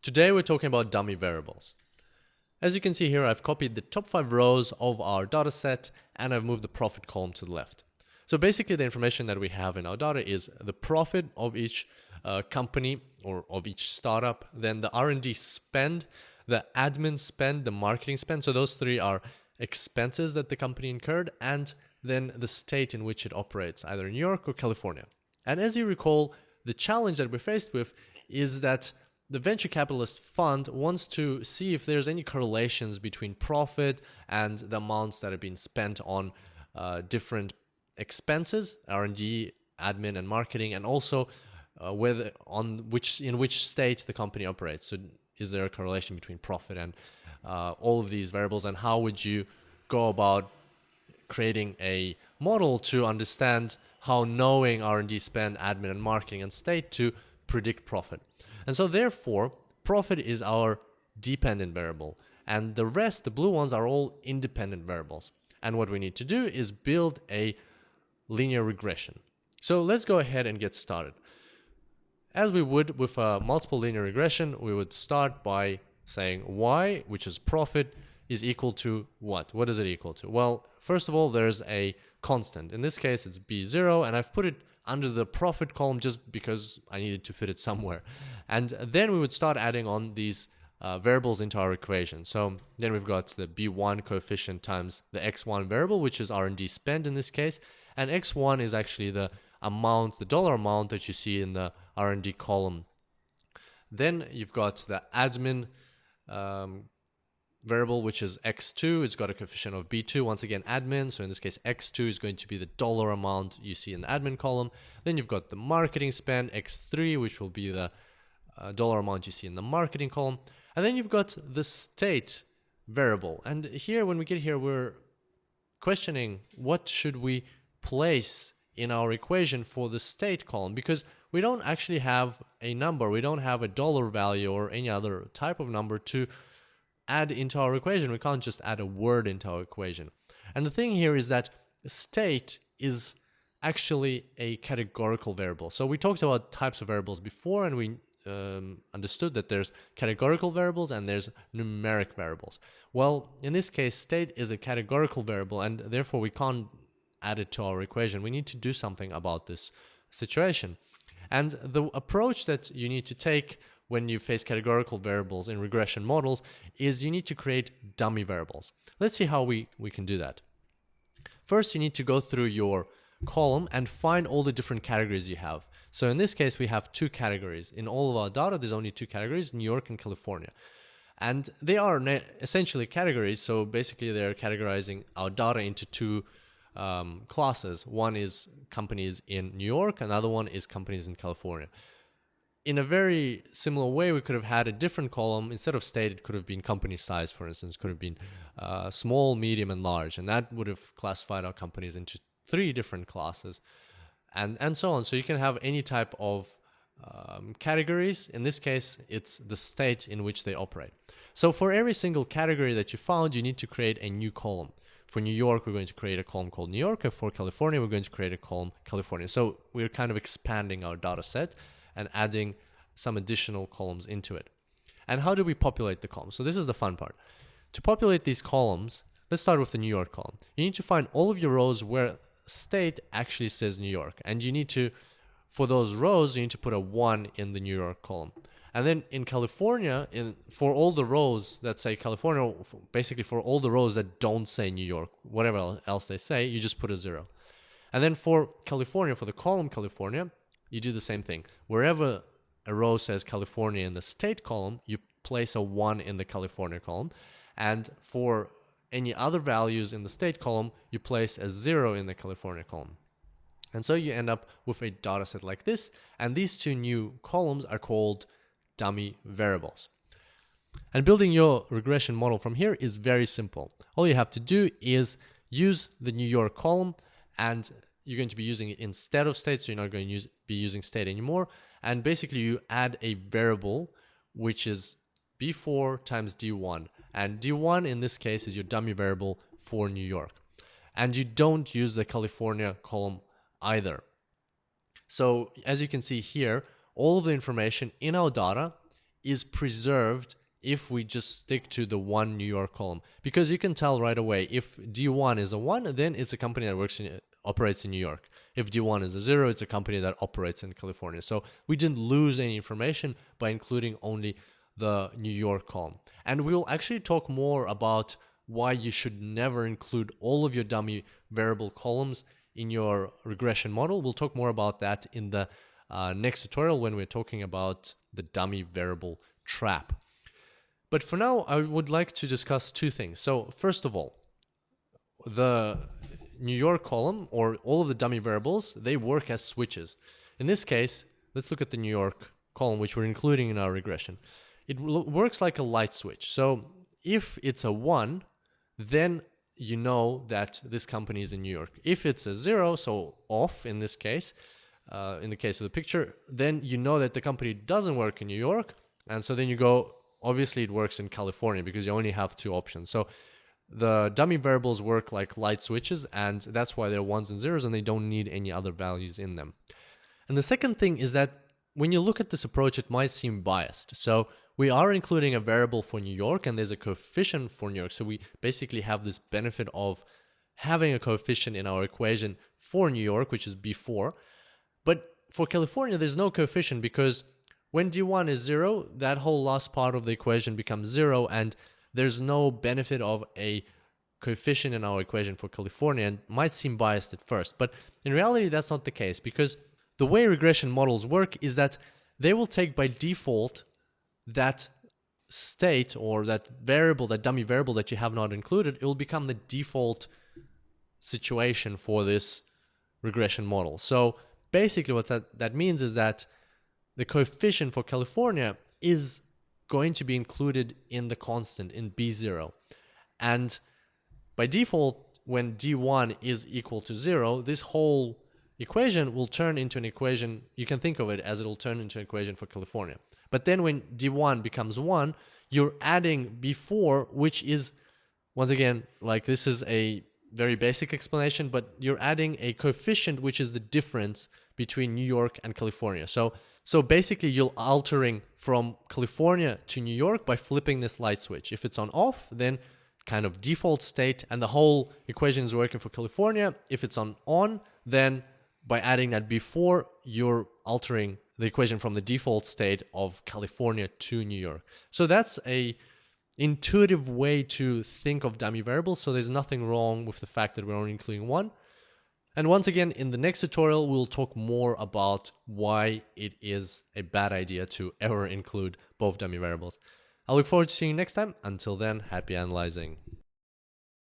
Today we're talking about dummy variables. As you can see here, I've copied the top 5 rows of our data set and I've moved the profit column to the left. So basically the information that we have in our data is the profit of each company or of each startup, then the R&D spend, the admin spend, the marketing spend. So those 3 are expenses that the company incurred, and then the state in which it operates, either New York or California. And as you recall, the challenge that we're faced with is that the venture capitalist fund wants to see if there's any correlations between profit and the amounts that have been spent on different expenses, R&D, admin, and marketing, and also in which state the company operates. So is there a correlation between profit and all of these variables, and how would you go about creating a model to understand how knowing R&D spend, admin, and marketing and state to predict profit. And so therefore, profit is our dependent variable, and the rest, the blue ones, are all independent variables. And what we need to do is build a linear regression. So let's go ahead and get started. As we would with a multiple linear regression, we would start by saying y, which is profit, is equal to what? What is it equal to? Well, first of all, there's a constant. In this case, it's B0, and I've put it under the profit column just because I needed to fit it somewhere. And then we would start adding on these variables into our equation. So then we've got the B1 coefficient times the X1 variable, which is R&D spend in this case. And X1 is actually the amount, the dollar amount that you see in the R&D column. Then you've got the admin variable, which is X2. It's got a coefficient of B2, once again admin, so in this case X2 is going to be the dollar amount you see in the admin column. Then you've got the marketing spend, X3, which will be the dollar amount you see in the marketing column. And then you've got the state variable, and here when we get here we're questioning what should we place in our equation for the state column, because we don't actually have a number, we don't have a dollar value or any other type of number to add into our equation. We can't just add a word into our equation. And the thing here is that state is actually a categorical variable. So we talked about types of variables before, and we understood that there's categorical variables and there's numeric variables. Well, in this case, state is a categorical variable, and therefore we can't add it to our equation. We need to do something about this situation. And the approach that you need to take when you face categorical variables in regression models is you need to create dummy variables. Let's see how we can do that. First, you need to go through your column and find all the different categories you have. So in this case, we have 2 categories. In all of our data, there's only 2 categories, New York and California. And they are essentially categories, so basically they're categorizing our data into 2 classes. One is companies in New York, another one is companies in California. In a very similar way, we could have had a different column. Instead of state, it could have been company size, for instance. It could have been small, medium, and large. And that would have classified our companies into 3 different classes, and so on. So you can have any type of categories. In this case, it's the state in which they operate. So for every single category that you found, you need to create a new column. For New York, we're going to create a column called New York, and for California, we're going to create a column California. So we're kind of expanding our data set and adding some additional columns into it. And how do we populate the columns? So this is the fun part. To populate these columns, let's start with the New York column. You need to find all of your rows where state actually says New York. And you need to, for those rows, you need to put a 1 in the New York column. And then in California, for all the rows that say California, basically for all the rows that don't say New York, whatever else they say, you just put a 0. And then for California, for the column California, you do the same thing. Wherever a row says California in the state column, you place a 1 in the California column. And for any other values in the state column, you place a 0 in the California column. And so you end up with a data set like this. And these 2 new columns are called dummy variables. And building your regression model from here is very simple. All you have to do is use the New York column, and you're going to be using it instead of state, so you're not going to be using state anymore. And basically you add a variable which is B4 times D1. And D1 in this case is your dummy variable for New York. And you don't use the California column either. So as you can see here, all of the information in our data is preserved if we just stick to the one New York column. Because you can tell right away, if D1 is a 1, then it's a company that operates in New York. If D1 is a 0, it's a company that operates in California. So we didn't lose any information by including only the New York column. And we'll actually talk more about why you should never include all of your dummy variable columns in your regression model. We'll talk more about that in the next tutorial when we're talking about the dummy variable trap. But for now, I would like to discuss two things. So first of all, the New York column, or all of the dummy variables, they work as switches. In this case, let's look at the New York column, which we're including in our regression. It works like a light switch. So if it's a 1, then you know that this company is in New York. If it's a 0, so off in this case, in the case of the picture, then you know that the company doesn't work in New York. And so then you go, obviously it works in California because you only have two options. So the dummy variables work like light switches, and that's why they're 1s and 0s, and they don't need any other values in them. And the second thing is that when you look at this approach, it might seem biased. So we are including a variable for New York, and there's a coefficient for New York. So we basically have this benefit of having a coefficient in our equation for New York, which is B4. But for California, there's no coefficient because when D1 is 0, that whole last part of the equation becomes 0, and there's no benefit of a coefficient in our equation for California, and might seem biased at first. But in reality, that's not the case, because the way regression models work is that they will take by default that state or that variable, that dummy variable that you have not included. It will become the default situation for this regression model. So basically what that means is that the coefficient for California is going to be included in the constant in B0. And by default, when D1 is equal to 0, this whole equation will turn into an equation. You can think of it as it will turn into an equation for California. But then when D1 becomes 1, you're adding B4, which is, once again, like this is a very basic explanation, but you're adding a coefficient which is the difference between New York and California. So basically you're altering from California to New York by flipping this light switch. If it's on off, then kind of default state, and the whole equation is working for California. If it's on, then by adding that B4, you're altering the equation from the default state of California to New York. So that's a intuitive way to think of dummy variables. So there's nothing wrong with the fact that we're only including one. And once again, in the next tutorial, we'll talk more about why it is a bad idea to ever include both dummy variables. I look forward to seeing you next time. Until then, happy analyzing.